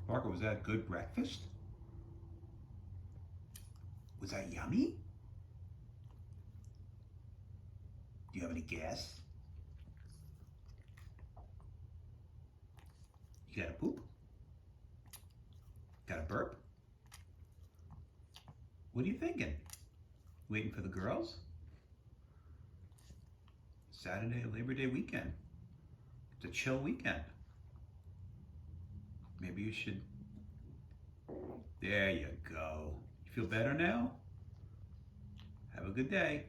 Parker, was that a good breakfast? Was that yummy? Do you have any gas? You got a poop? Got a burp? What are you thinking? Waiting for the girls? Saturday, Labor Day weekend. It's a chill weekend. Maybe you should... There you go. You feel better now? Have a good day.